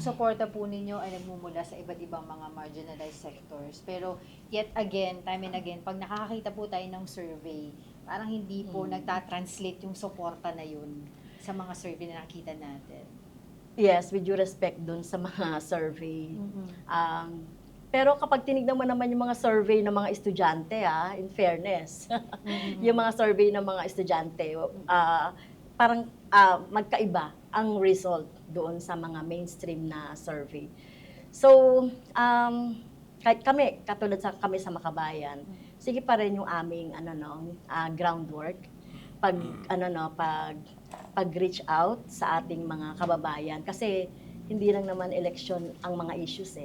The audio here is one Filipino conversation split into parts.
suporta po ninyo ay nagmumula sa iba't ibang mga marginalized sectors. Pero yet again, time and again, pag nakakakita po tayo ng survey, parang hindi po nagtatranslate yung suporta na yun sa mga survey na nakita natin. Yes, with due respect dun sa mga survey. Pero kapag tinignan mo naman yung mga survey ng mga estudyante, in fairness, yung mga survey ng mga estudyante, parang magkaiba ang result doon sa mga mainstream na survey. So, kahit kami, katulad sa kami sa Makabayan, sige pa rin yung aming groundwork pag-reach out sa ating mga kababayan kasi hindi lang naman election ang mga issues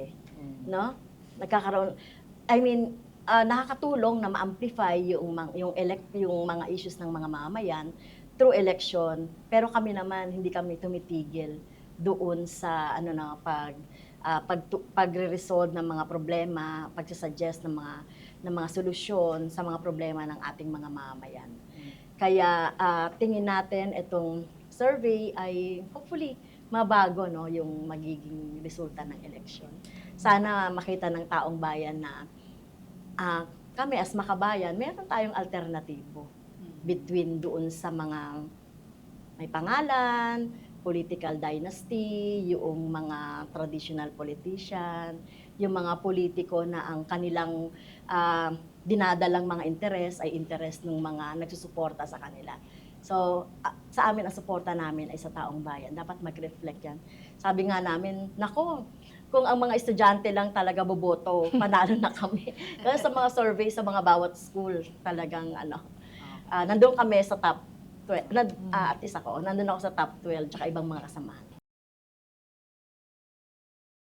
no? Nagkakaroon, nakakatulong na ma-amplify yung mga issues ng mga mamamayan through election, pero kami naman hindi kami tumitigil doon sa pagre-resolve ng mga problema, pagsusuggest ng mga solusyon sa mga problema ng ating mga mamamayan. Kaya tingin natin itong survey ay hopefully mabago yung magiging resulta ng election. Sana makita ng taong bayan na kami as Makabayan, meron tayong alternatibo between doon sa mga may pangalan, political dynasty, yung mga traditional politician, yung mga politiko na ang kanilang dinadalang mga interes ay interes ng mga nagsusuporta sa kanila. So, sa amin, ang suporta namin ay sa taong bayan. Dapat mag-reflect yan. Sabi nga namin, nako, kung ang mga estudyante lang talaga boboto, panalo na kami. Kasi sa mga survey, sa mga bawat school, talagang nandun kami sa top 12. At least ako, nandun ako sa top 12, tsaka ibang mga kasamahan.